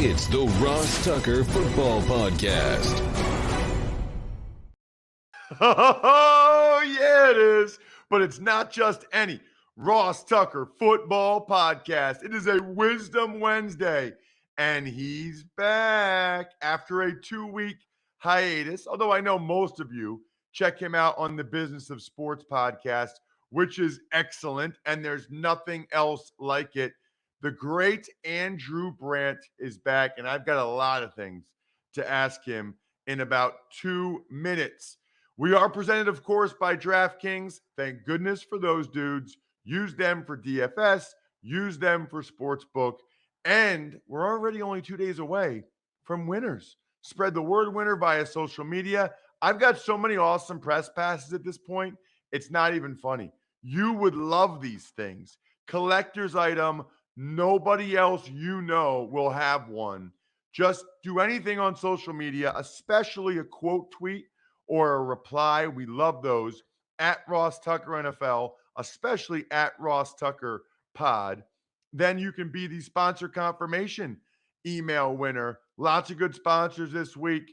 It's the Ross Tucker Football Podcast. Oh, yeah, it is. But it's not just any Ross Tucker Football Podcast. It is a Wisdom Wednesday, and he's back after a 2-week hiatus. Although I know most of you check him out on the Business of Sports podcast, which is excellent, and there's nothing else like it. The great Andrew Brandt is back, and I've got a lot of things to ask him in about 2 minutes. We are presented, of course, by DraftKings. Thank goodness for those dudes. Use them for DFS. Use them for Sportsbook. And we're already only 2 days away from winners. Spread the word winner via social media. I've got so many awesome press passes at this point, it's not even funny. You would love these things. Collector's item. Nobody else you know will have one. Just do anything on social media, especially a quote tweet or a reply. We love those at Ross Tucker NFL, especially at Ross Tucker Pod. Then you can be the sponsor confirmation email winner. Lots of good sponsors this week.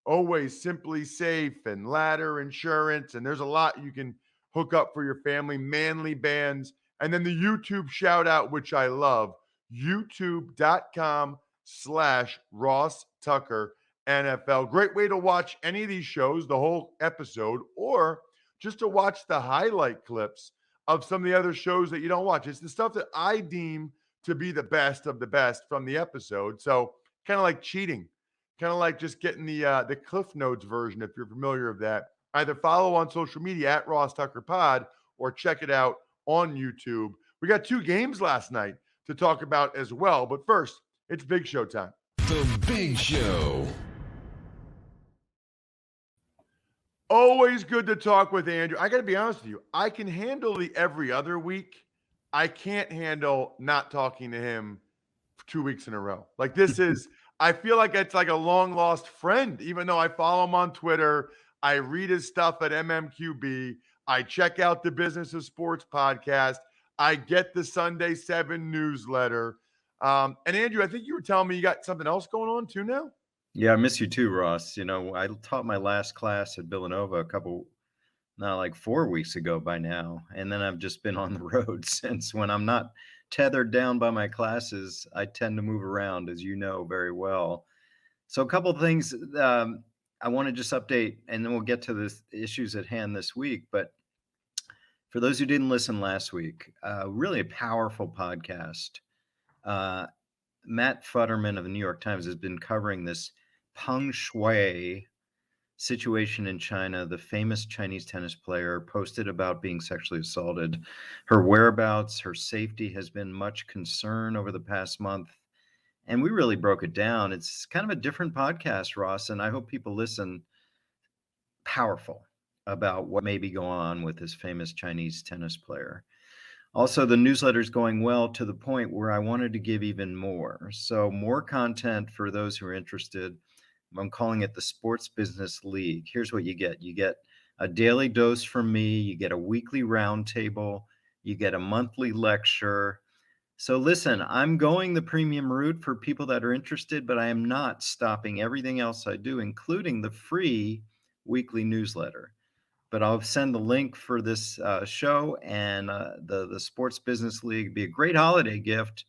Always Simply Safe and Ladder Insurance. And there's a lot you can hook up for your family. Manly Bands. And then the YouTube shout out, which I love, youtube.com/Ross Tucker NFL. Great way to watch any of these shows, the whole episode, or just to watch the highlight clips of some of the other shows that you don't watch. It's the stuff that I deem to be the best of the best from the episode. So kind of like cheating, kind of like just getting the Cliff Notes version, if you're familiar with that. Either follow on social media at Ross Tucker Pod or check it out on YouTube. We got 2 games last night to talk about as well. But first, it's Big Show time. The Big Show. Always good to talk with Andrew. I got to be honest with you. I can handle the every other week. I can't handle not talking to him for 2 weeks in a row. Like this is, I feel like it's like a long lost friend, even though I follow him on Twitter. I read his stuff at MMQB. I check out the Business of Sports podcast. I get the Sunday 7 newsletter. And Andrew, I think you were telling me you got something else going on too now? Yeah, I miss you too, Ross. You know, I taught my last class at Villanova like 4 weeks ago by now. And then I've just been on the road since. When I'm not tethered down by my classes, I tend to move around, as you know very well. So a couple of things I want to just update, and then we'll get to the issues at hand this week. But for those who didn't listen last week, really a powerful podcast. Matt Futterman of the New York Times has been covering this Peng Shuai situation in China. The famous Chinese tennis player posted about being sexually assaulted. Her whereabouts, her safety has been much concern over the past month. And we really broke it down. It's kind of a different podcast, Ross, and I hope people listen. Powerful about what may be going on with this famous Chinese tennis player. Also, the newsletter is going well to the point where I wanted to give even more. So more content for those who are interested. I'm calling it the Sports Business League. Here's what you get. You get a daily dose from me. You get a weekly roundtable. You get a monthly lecture. So listen, I'm going the premium route for people that are interested, but I am not stopping everything else I do, including the free weekly newsletter. But I'll send the link for this show and the Sports Business League. Be a great holiday gift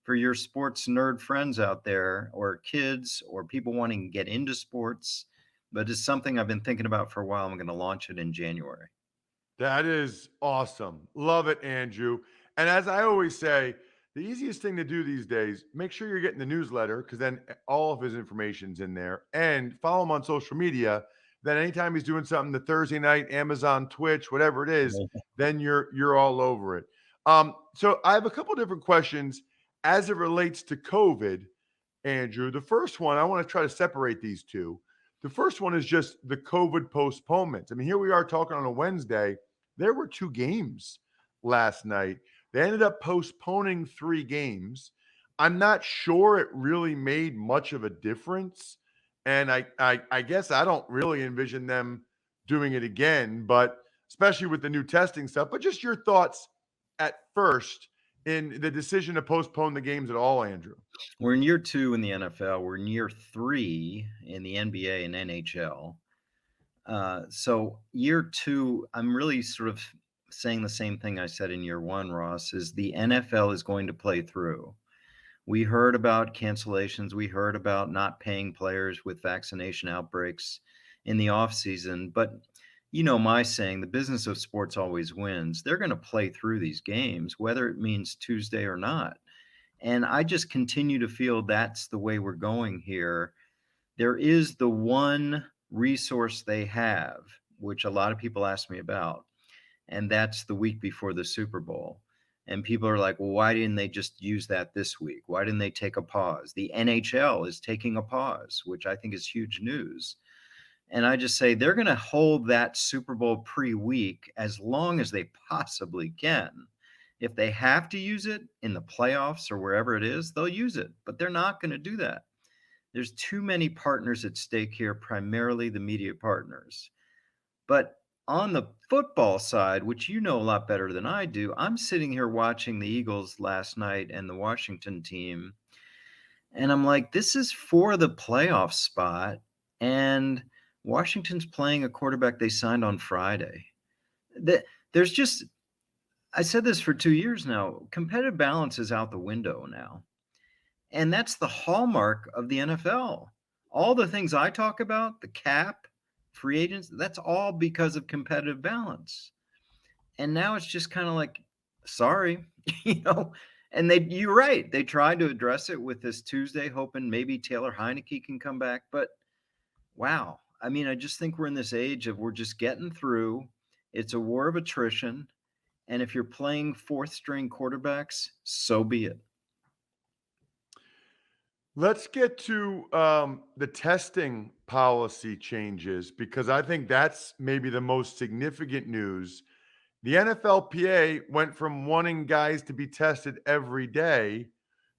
for your sports nerd friends out there, or kids, or people wanting to get into sports. But it's something I've been thinking about for a while. I'm going to launch it in January. That is awesome. Love it, Andrew. And as I always say, the easiest thing to do these days, make sure you're getting the newsletter, because then all of his information's in there, and follow him on social media. Then anytime he's doing something, the Thursday night, Amazon, Twitch, whatever it is, then you're all over it. So I have a couple different questions as it relates to COVID, Andrew. The first one, I want to try to separate these two. The first one is just the COVID postponements. I mean, here we are talking on a Wednesday. There were 2 games last night. They ended up postponing 3 games. I'm not sure it really made much of a difference. And I guess I don't really envision them doing it again, but especially with the new testing stuff. But just your thoughts at first, in the decision to postpone the games at all, Andrew? We're in year 2 in the NFL. We're in year 3 in the NBA and NHL. So year 2, I'm really sort of saying the same thing I said in year 1, Ross, is the NFL is going to play through. We heard about cancellations. We heard about not paying players with vaccination outbreaks in the offseason. But you know my saying, the business of sports always wins. They're going to play through these games, whether it means Tuesday or not. And I just continue to feel that's the way we're going here. There is the one resource they have, which a lot of people ask me about, and that's the week before the Super Bowl. And people are like, well, why didn't they just use that this week? Why didn't they take a pause? The NHL is taking a pause, which I think is huge news. And I just say they're going to hold that Super Bowl pre-week as long as they possibly can. If they have to use it in the playoffs or wherever it is, they'll use it, but they're not going to do that. There's too many partners at stake here, primarily the media partners. But on the football side, which you know a lot better than I do, I'm sitting here watching the Eagles last night and the Washington team, and I'm like, this is for the playoff spot, and Washington's playing a quarterback they signed on Friday. There's just, I said this for 2 years now, competitive balance is out the window now. And that's the hallmark of the NFL. All the things I talk about, the cap, free agents, that's all because of competitive balance. And now it's just kind of like, sorry, you know. And you're right. They tried to address it with this Tuesday, hoping maybe Taylor Heineke can come back. But wow, I mean, I just think we're in this age of we're just getting through. It's a war of attrition. And if you're playing fourth string quarterbacks, so be it. Let's get to the testing policy changes, because I think that's maybe the most significant news. The NFLPA went from wanting guys to be tested every day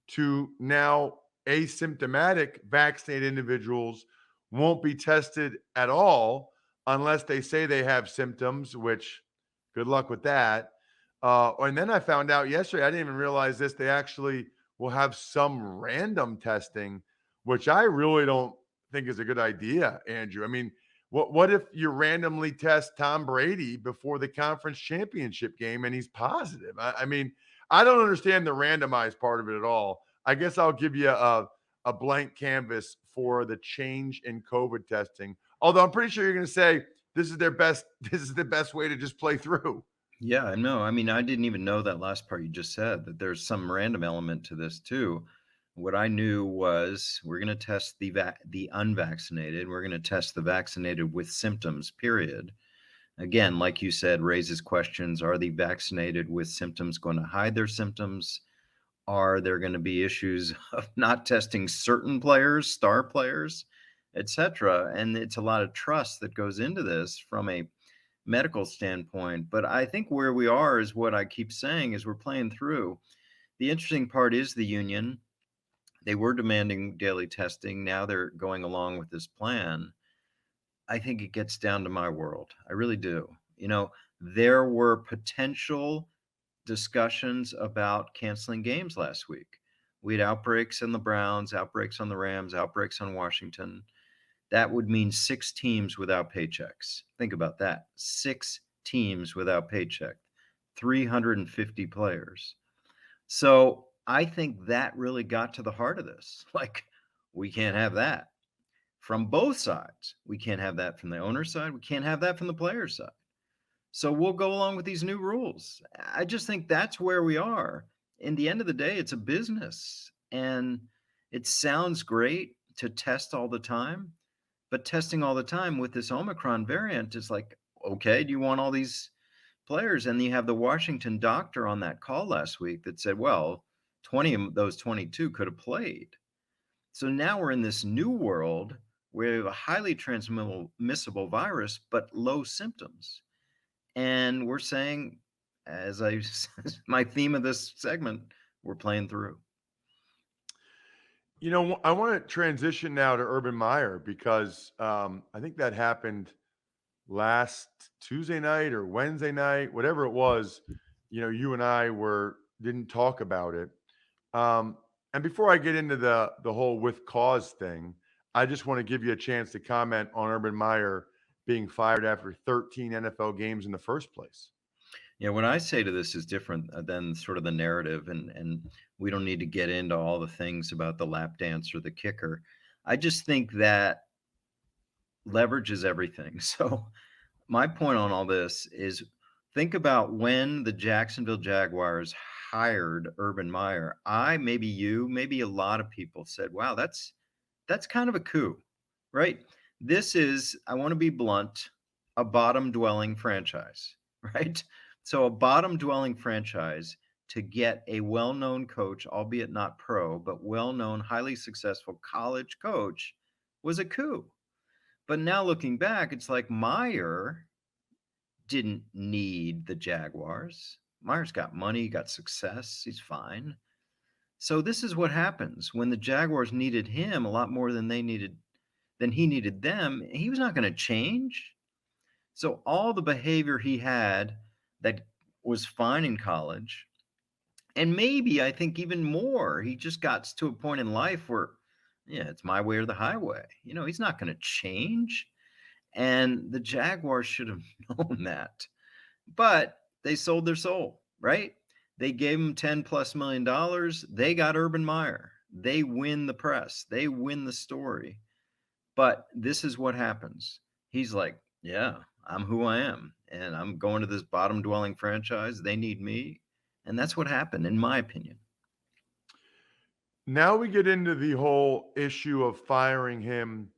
to now asymptomatic vaccinated individuals won't be tested at all unless they say they have symptoms, which good luck with that. And then I found out yesterday, I didn't even realize this, they actually will have some random testing, which I really don't think is a good idea, Andrew. I mean, what if you randomly test Tom Brady before the conference championship game and he's positive? I mean, I don't understand the randomized part of it at all. I guess I'll give you a blank canvas for the change in COVID testing. Although I'm pretty sure you're going to say this is the best way to just play through. Yeah, I know. I mean, I didn't even know that last part you just said, that there's some random element to this too. What I knew was we're going to test the unvaccinated. We're going to test the vaccinated with symptoms, period. Again, like you said, raises questions. Are the vaccinated with symptoms going to hide their symptoms? Are there going to be issues of not testing certain players, star players, etc.? And it's a lot of trust that goes into this from a medical standpoint. But I think where we are is what I keep saying is we're playing through. The interesting part is the union. They were demanding daily testing. Now they're going along with this plan. I think it gets down to my world. I really do. You know, there were potential discussions about canceling games last week. We had outbreaks in the Browns, outbreaks on the Rams, outbreaks on Washington. That would mean 6 teams without paychecks. Think about that. 6 teams without paycheck, 350 players. So I think that really got to the heart of this. Like, we can't have that from both sides. We can't have that from the owner's side. We can't have that from the player's side. So we'll go along with these new rules. I just think that's where we are. In the end of the day, it's a business. And it sounds great to test all the time. But testing all the time with this Omicron variant is like, okay, do you want all these players? And you have the Washington doctor on that call last week that said, well, 20 of those 22 could have played. So now we're in this new world where we have a highly transmissible virus, but low symptoms. And we're saying, my theme of this segment, we're playing through. You know, I want to transition now to Urban Meyer, because I think that happened last Tuesday night or Wednesday night, whatever it was. You know, you and I were didn't talk about it. And before I get into the whole with cause thing, I just want to give you a chance to comment on Urban Meyer being fired after 13 NFL games in the first place. Yeah, what I say to this is different than sort of the narrative, and we don't need to get into all the things about the lap dance or the kicker. I just think that leverage is everything. So my point on all this is think about when the Jacksonville Jaguars hired Urban Meyer. Maybe you, maybe a lot of people said, wow, that's kind of a coup, right? This is, I want to be blunt, a bottom dwelling franchise, right? So a bottom dwelling franchise to get a well-known coach, albeit not pro, but well-known, highly successful college coach was a coup. But now looking back, it's like Meyer didn't need the Jaguars. Meyer's got money, got success, he's fine. So this is what happens when the Jaguars needed him a lot more than he needed them. He was not going to change. So all the behavior he had that was fine in college, and maybe I think even more, he just got to a point in life where, yeah, it's my way or the highway. He's not going to change. And the Jaguars should have known that. But they sold their soul, right? They gave him $10+ million. They got Urban Meyer. They win the press. They win the story. But this is what happens. He's like, yeah, I'm who I am. And I'm going to this bottom dwelling franchise. They need me. And that's what happened, in my opinion. Now we get into the whole issue of firing him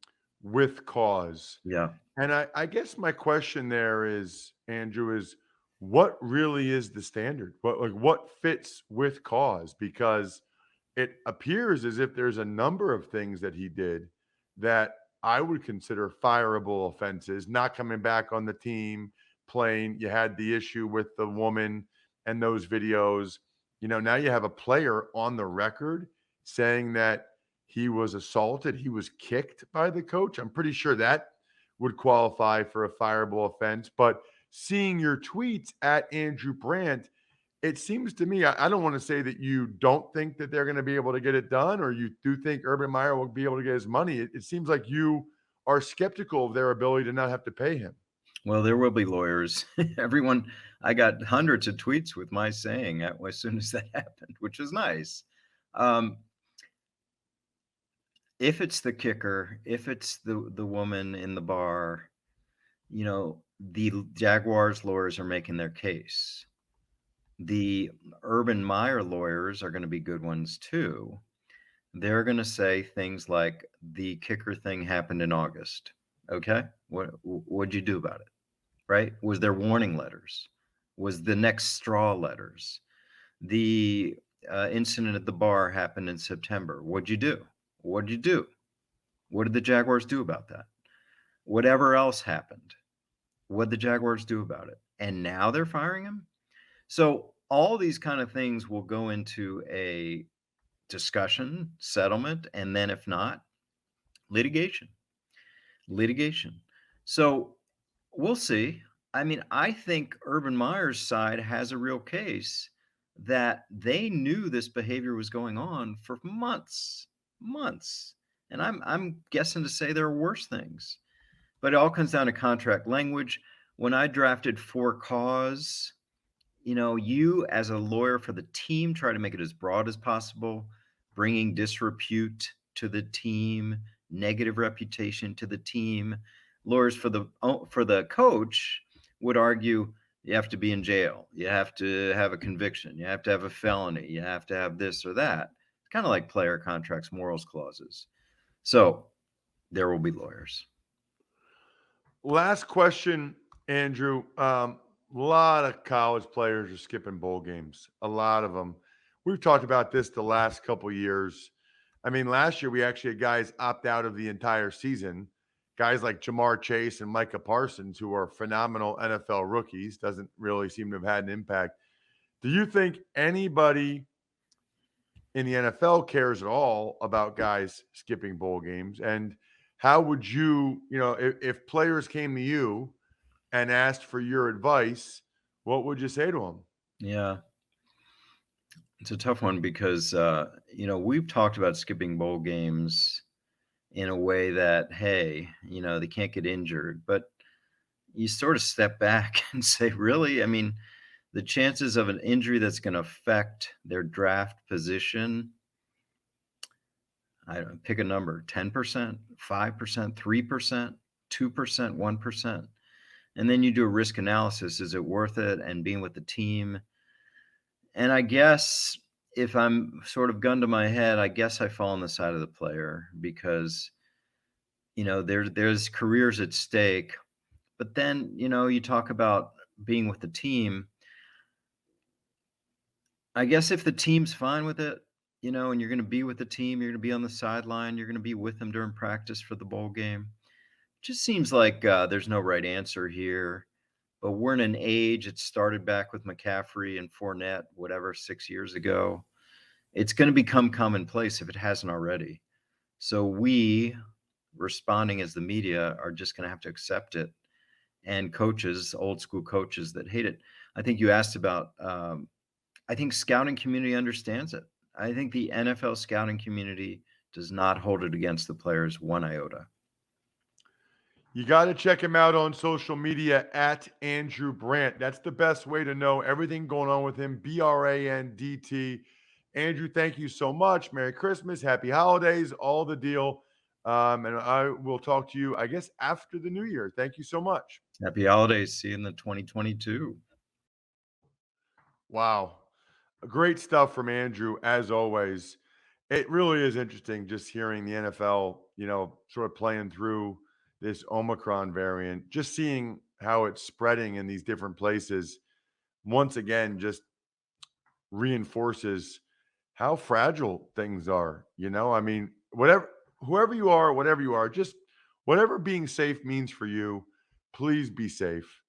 with cause. Yeah. And I guess my question there is, Andrew, is what really is the standard? What fits with cause? Because it appears as if there's a number of things that he did that I would consider fireable offenses, not coming back on the team, playing. You had the issue with the woman and those videos. Now you have a player on the record saying that he was assaulted, he was kicked by the coach. I'm pretty sure that would qualify for a fireable offense. But seeing your tweets at Andrew Brandt, it seems to me, I don't want to say that you don't think that they're going to be able to get it done, or you do think Urban Meyer will be able to get his money. It seems like you are skeptical of their ability to not have to pay him. Well, there will be lawyers. I got hundreds of tweets with my saying as soon as that happened, which is nice. If it's the kicker, if it's the woman in the bar, the Jaguars lawyers are making their case. The Urban Meyer lawyers are going to be good ones too. They're going to say things like the kicker thing happened in August. Okay, what'd you do about it? Right? Was there warning letters? Was the next straw letters? The incident at the bar happened in September. What'd you do? What'd you do? What did the Jaguars do about that? Whatever else happened, what'd the Jaguars do about it? And now they're firing him? So all these kind of things will go into a discussion, settlement, and then if not, litigation. So we'll see. I mean, I think Urban Meyer's side has a real case that they knew this behavior was going on for months. And I'm guessing to say there are worse things. But it all comes down to contract language. When I drafted for cause, you as a lawyer for the team try to make it as broad as possible, bringing disrepute to the team, negative reputation to the team. Lawyers for the coach would argue you have to be in jail, you have to have a conviction, you have to have a felony, you have to have this or that. It's kind of like player contracts, morals clauses. So there will be lawyers. Last question, Andrew. A lot of college players are skipping bowl games. A lot of them. We've talked about this the last couple years. I mean, last year we actually had guys opt out of the entire season. Guys like Jamar Chase and Micah Parsons, who are phenomenal NFL rookies, doesn't really seem to have had an impact. Do you think anybody in the NFL cares at all about guys skipping bowl games? And how would you, if players came to you and asked for your advice, what would you say to them? Yeah. It's a tough one because, we've talked about skipping bowl games in a way that, hey, they can't get injured. But you sort of step back and say, really? I mean, the chances of an injury that's going to affect their draft position, I don't know, pick a number, 10%, 5%, 3%, 2%, 1%. And then you do a risk analysis. Is it worth it? And being with the team. And I guess if I'm sort of gun to my head, I guess I fall on the side of the player because, there's careers at stake. But then, you talk about being with the team. I guess if the team's fine with it, and you're going to be with the team, you're going to be on the sideline, you're going to be with them during practice for the bowl game. Just seems like there's no right answer here. But we're in an age, it started back with McCaffrey and Fournette, whatever, 6 years ago. It's going to become commonplace if it hasn't already. So we, responding as the media, are just going to have to accept it. And coaches, old school coaches that hate it. I think you asked about, I think scouting community understands it. I think the NFL scouting community does not hold it against the players one iota. You got to check him out on social media at Andrew Brandt. That's the best way to know everything going on with him. BRANDT. Andrew, thank you so much. Merry Christmas, Happy Holidays, all the deal. And I will talk to you, I guess, after the new year. Thank you so much. Happy holidays. See you in the 2022. Wow. Great stuff from Andrew, as always. It really is interesting just hearing the NFL, sort of playing through this Omicron variant, just seeing how it's spreading in these different places. Once again, just reinforces how fragile things are. I mean, whoever you are, whatever you are, just whatever being safe means for you, please be safe.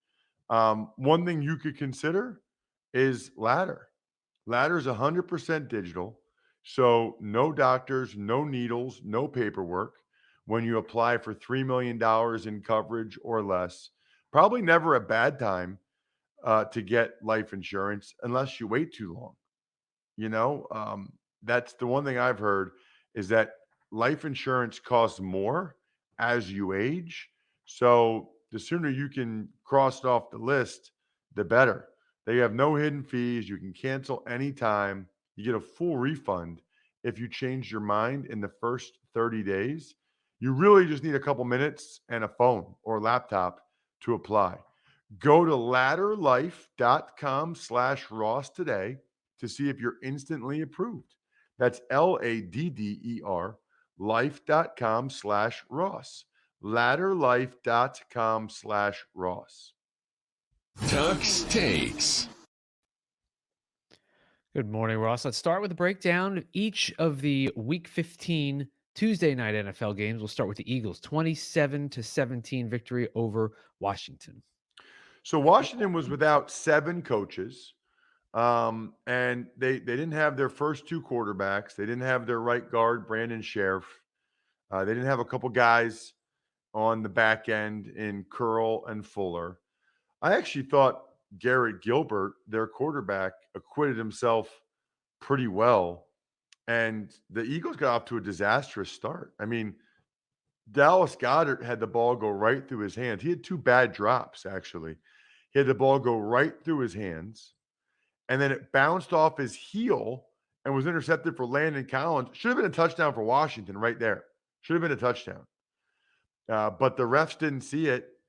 One thing you could consider is Ladder. Ladder is 100% digital. So no doctors, no needles, no paperwork when you apply for $3 million in coverage or less. Probably never a bad time to get life insurance unless you wait too long. That's the one thing I've heard is that life insurance costs more as you age. So the sooner you can cross it off the list, the better. They have no hidden fees. You can cancel anytime. You get a full refund if you change your mind in the first 30 days. You really just need a couple minutes and a phone or laptop to apply. Go to ladderlife.com/Ross today to see if you're instantly approved. That's LADDER life.com/Ross. Ladderlife.com/Ross. Tuck's Takes. Good morning, Ross. Let's start with a breakdown of each of the Week 15 Tuesday night NFL games. We'll start with the Eagles' 27-17 victory over Washington. So Washington was without 7 coaches, and they didn't have their first 2 quarterbacks. They didn't have their right guard, Brandon Sheriff. They didn't have a couple guys on the back end in Curl and Fuller. I actually thought Garrett Gilbert, their quarterback, acquitted himself pretty well. And the Eagles got off to a disastrous start. I mean, Dallas Goedert had the ball go right through his hands. He had 2 bad drops, actually. He had the ball go right through his hands, and then it bounced off his heel and was intercepted for Landon Collins. Should have been a touchdown for Washington right there. Should have been a touchdown. But the refs didn't see it.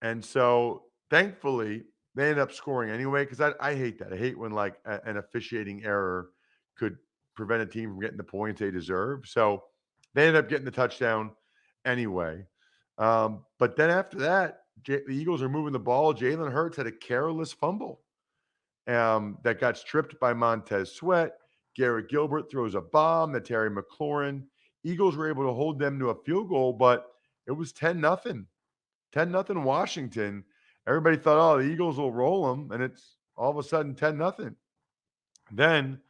And so thankfully, they ended up scoring anyway, because I hate that. I hate when like an officiating error could prevent a team from getting the points they deserve. So they ended up getting the touchdown anyway. But then after that, the Eagles are moving the ball. Jalen Hurts had a careless fumble that got stripped by Montez Sweat. Garrett Gilbert throws a bomb to Terry McLaurin. Eagles were able to hold them to a field goal, but it was 10-0. 10-0 Washington. Everybody thought, oh, the Eagles will roll them, and it's all of a sudden 10-0. Then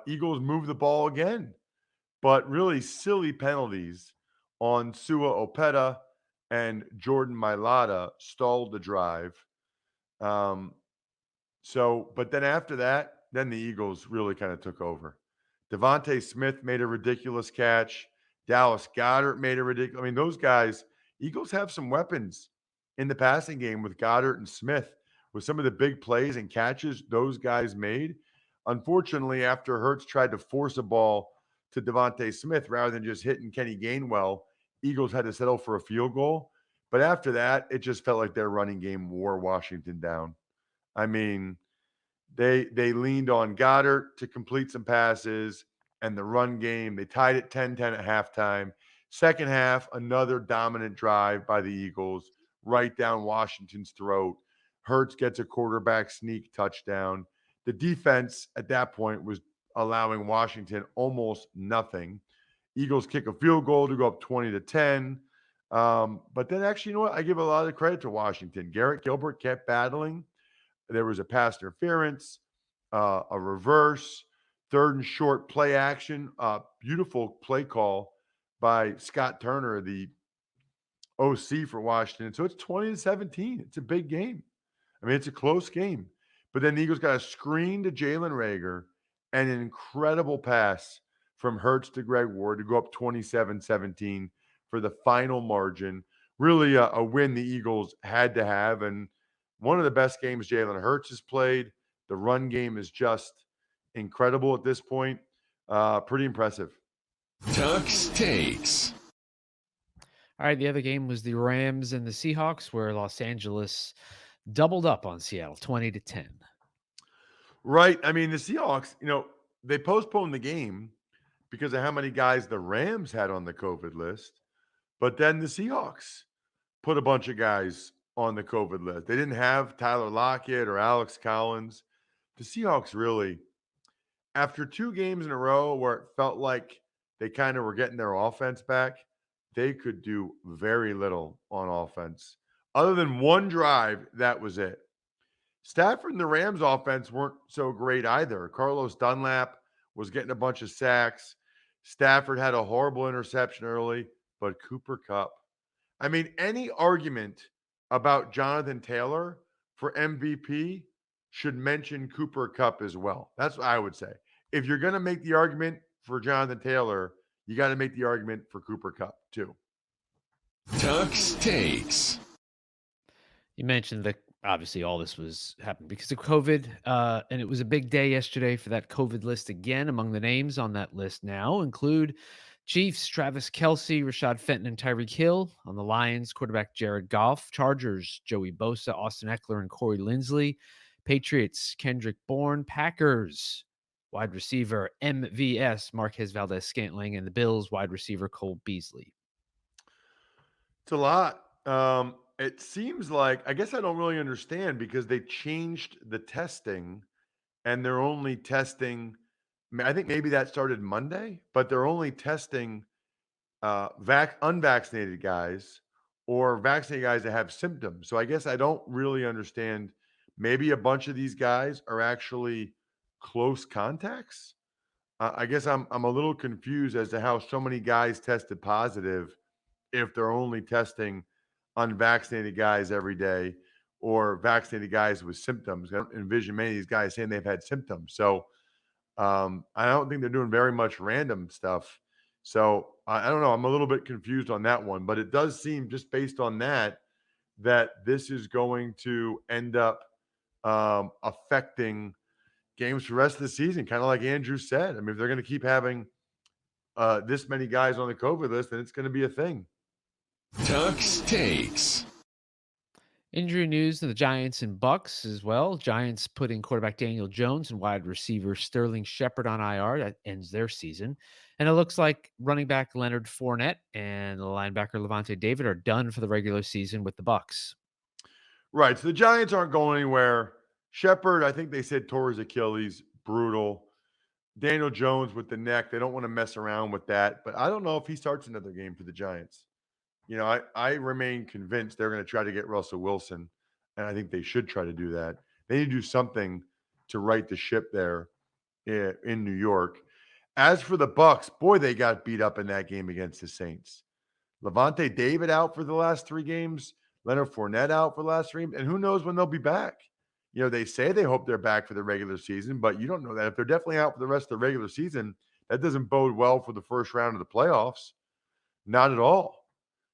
Eagles move the ball again, but really silly penalties on Sua Opeta and Jordan Mailata stalled the drive. But then after that, then the Eagles really kind of took over. Devontae Smith made a ridiculous catch. Dallas Goedert made a ridiculous. I mean, those guys, Eagles have some weapons in the passing game with Goddard and Smith with some of the big plays and catches those guys made. Unfortunately, after Hurts tried to force a ball to Devontae Smith rather than just hitting Kenny Gainwell, Eagles had to settle for a field goal. But after that, it just felt like their running game wore Washington down. I mean, they leaned on Goddard to complete some passes and the run game. They tied it 10-10 at halftime. Second half, another dominant drive by the Eagles right down Washington's throat. Hurts gets a quarterback sneak touchdown. The defense at that point was allowing Washington almost nothing. Eagles kick a field goal to go up 20-10. But then actually, you know what? I give a lot of credit to Washington. Garrett Gilbert kept battling. There was a pass interference, a reverse, third and short play action, beautiful play call by Scott Turner, the OC for Washington. So it's 20-17. It's a big game. I mean, it's a close game. But then the Eagles got a screen to Jalen Reagor and an incredible pass from Hurts to Greg Ward to go up 27-17 for the final margin. Really a win the Eagles had to have. And one of the best games Jalen Hurts has played. The run game is just incredible at this point. Pretty impressive. Tuck's Takes. All right, the other game was the Rams and the Seahawks, where Los Angeles doubled up on Seattle, 20-10. Right. I mean, the Seahawks, they postponed the game because of how many guys the Rams had on the COVID list. But then the Seahawks put a bunch of guys on the COVID list. They didn't have Tyler Lockett or Alex Collins. The Seahawks really, after 2 games in a row where it felt like they kind of were getting their offense back, they could do very little on offense. Other than one drive, that was it. Stafford and the Rams offense weren't so great either. Carlos Dunlap was getting a bunch of sacks. Stafford had a horrible interception early, but Cooper Kupp. I mean, any argument about Jonathan Taylor for MVP should mention Cooper Kupp as well. That's what I would say. If you're going to make the argument for Jonathan Taylor, you got to make the argument for Cooper Kupp too. Tuck's Takes. You mentioned that obviously all this was happening because of COVID, and it was a big day yesterday for that COVID list again. Among the names on that list now include Chiefs, Travis Kelce, Rashad Fenton, and Tyreek Hill. On the Lions, quarterback Jared Goff. Chargers, Joey Bosa, Austin Eckler, and Corey Linsley. Patriots, Kendrick Bourne. Packers, wide receiver MVS, Marquez Valdez-Scantling, and the Bills, wide receiver Cole Beasley. It's a lot. It seems like, I guess I don't really understand because they changed the testing and they're only testing, I think maybe that started Monday, but they're only testing unvaccinated guys or vaccinated guys that have symptoms. So I guess I don't really understand. Maybe a bunch of these guys are actually close contacts. I guess I'm a little confused as to how so many guys tested positive if they're only testing unvaccinated guys every day or vaccinated guys with symptoms. I don't envision many of these guys saying they've had symptoms. So I don't think they're doing very much random stuff. So I don't know. I'm a little bit confused on that one, but it does seem just based on that this is going to end up affecting games for the rest of the season, kind of like Andrew said. I mean, if they're going to keep having this many guys on the COVID list, then it's going to be a thing. Tuck's Takes. Injury news to the Giants and Bucks as well. Giants putting quarterback Daniel Jones and wide receiver Sterling Shepard on IR. That ends their season. And it looks like running back Leonard Fournette and linebacker Levante David are done for the regular season with the Bucks. Right. So the Giants aren't going anywhere. Shepard, I think they said tore his Achilles. Brutal. Daniel Jones with the neck. They don't want to mess around with that. But I don't know if he starts another game for the Giants. I remain convinced they're going to try to get Russell Wilson, and I think they should try to do that. They need to do something to right the ship there in New York. As for the Bucks, boy, they got beat up in that game against the Saints. Levante David out for the last 3 games, Leonard Fournette out for the last 3 games, and who knows when they'll be back. They say they hope they're back for the regular season, but you don't know that. If they're definitely out for the rest of the regular season, that doesn't bode well for the first round of the playoffs. Not at all.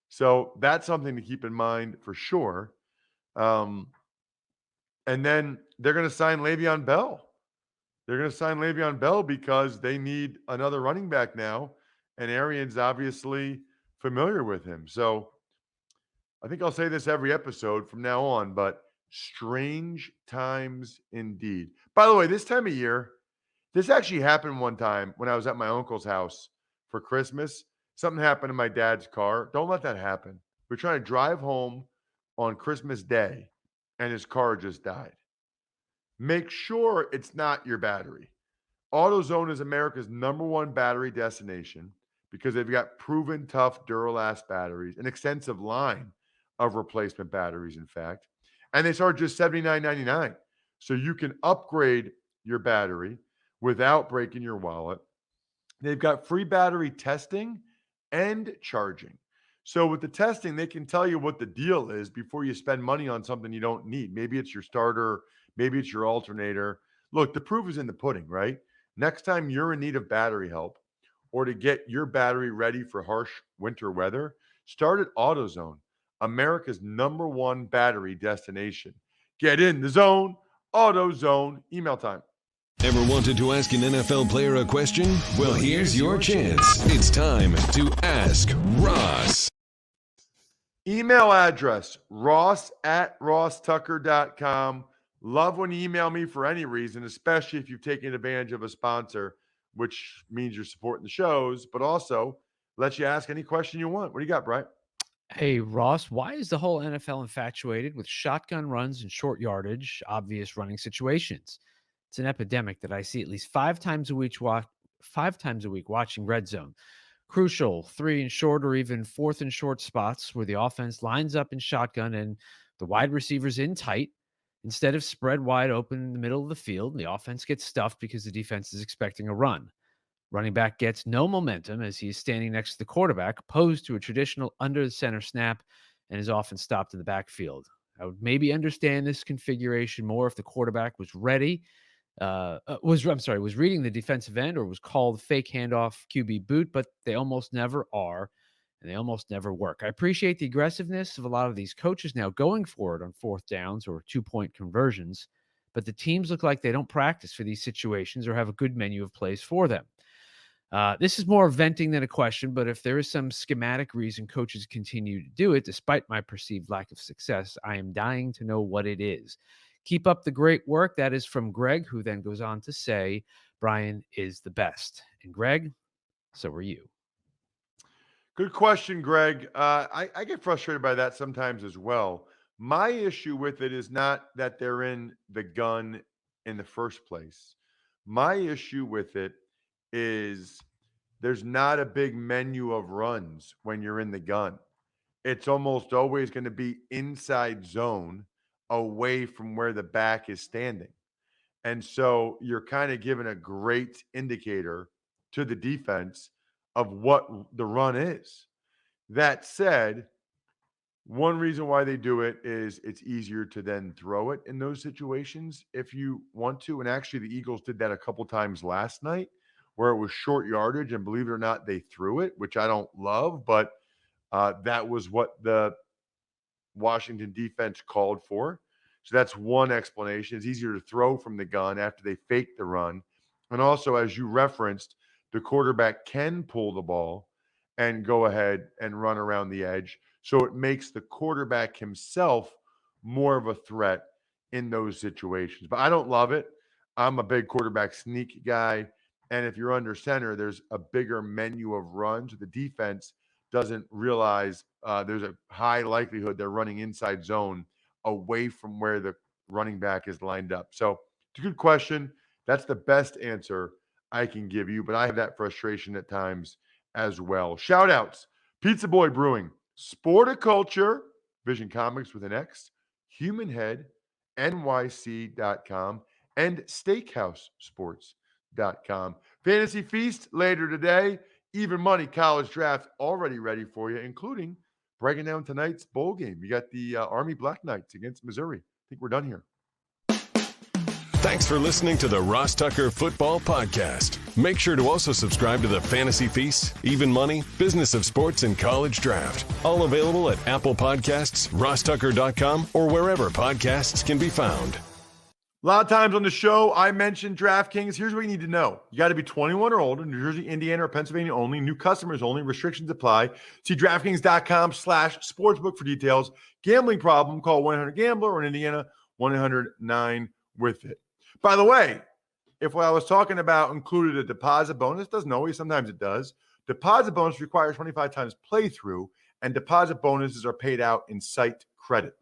So that's something to keep in mind for sure. And then they're going to sign Le'Veon Bell. They're going to sign Le'Veon Bell because they need another running back now. And Arians obviously familiar with him. So I think I'll say this every episode from now on, but strange times indeed. By the way, this time of year, this actually happened one time when I was at my uncle's house for Christmas. Something happened in my dad's car. Don't let that happen. We're trying to drive home on Christmas Day, and his car just died. Make sure it's not your battery. AutoZone is America's #1 battery destination because they've got proven tough Duralast batteries, an extensive line of replacement batteries, in fact. And they start just $79.99. So you can upgrade your battery without breaking your wallet. They've got free battery testing and charging. So with the testing, they can tell you what the deal is before you spend money on something you don't need. Maybe it's your starter, maybe it's your alternator. Look, the proof is in the pudding, right? Next time you're in need of battery help or to get your battery ready for harsh winter weather, start at AutoZone, America's #1 battery destination. Get in the zone, AutoZone. Email time. Ever wanted to ask an NFL player a question? Well, here's your chance. It's time to Ask Ross. Email address, ross@rosstucker.com. Love when you email me for any reason, especially if you've taken advantage of a sponsor, which means you're supporting the shows, but also lets you ask any question you want. What do you got, Brian? Hey, Ross, why is the whole NFL infatuated with shotgun runs and short yardage, obvious running situations? It's an epidemic that I see at least 5 times a week watching Red Zone. Crucial 3 and short or even 4th and short spots where the offense lines up in shotgun and the wide receivers in tight instead of spread wide open in the middle of the field. The offense gets stuffed because the defense is expecting a run. Running back gets no momentum as he is standing next to the quarterback, opposed to a traditional under the center snap, and is often stopped in the backfield. I would maybe understand this configuration more if the quarterback was ready, was reading the defensive end or was called fake handoff QB boot, but they almost never are, and they almost never work. I appreciate the aggressiveness of a lot of these coaches now going for it on 4th downs or 2-point conversions, but the teams look like they don't practice for these situations or have a good menu of plays for them. This is more venting than a question, but if there is some schematic reason coaches continue to do it, despite my perceived lack of success, I am dying to know what it is. Keep up the great work. That is from Greg, who then goes on to say, Brian is the best. And Greg, so are you. Good question, Greg. I get frustrated by that sometimes as well. My issue with it is not that they're in the gun in the first place. My issue with it is there's not a big menu of runs when you're in the gun. It's almost always going to be inside zone away from where the back is standing. And so you're kind of giving a great indicator to the defense of what the run is. That said, one reason why they do it is it's easier to then throw it in those situations if you want to. And actually, the Eagles did that a couple times last night where it was short yardage. And believe it or not, they threw it, which I don't love, but that was what the Washington defense called for. So that's one explanation. It's easier to throw from the gun after they fake the run. And also, as you referenced, the quarterback can pull the ball and go ahead and run around the edge. So it makes the quarterback himself more of a threat in those situations. But I don't love it. I'm a big quarterback sneak guy. And if you're under center, there's a bigger menu of runs. The defense doesn't realize there's a high likelihood they're running inside zone away from where the running back is lined up. So it's a good question. That's the best answer I can give you, but I have that frustration at times as well. Shout outs, Pizza Boy Brewing, Sporticulture, Vision Comics with an X, Human Head, NYC.com, and SteakhouseSports.com. Fantasy Feast later today. Even Money College Draft already ready for you, including breaking down tonight's bowl game. You got the Army Black Knights against Missouri. I think we're done here. Thanks for listening to the Ross Tucker Football Podcast. Make sure to also subscribe to the Fantasy Feast, Even Money, Business of Sports, and College Draft. All available at Apple Podcasts, rosstucker.com, or wherever podcasts can be found. A lot of times on the show, I mentioned DraftKings. Here's what you need to know. You got to be 21 or older, New Jersey, Indiana, or Pennsylvania only. New customers only. Restrictions apply. See DraftKings.com/sportsbook for details. Gambling problem, call 1-800-GAMBLER, or in Indiana, 1-800-9-WITH-IT. By the way, if what I was talking about included a deposit bonus, doesn't always, sometimes it does. Deposit bonus requires 25 times playthrough, and deposit bonuses are paid out in site credit.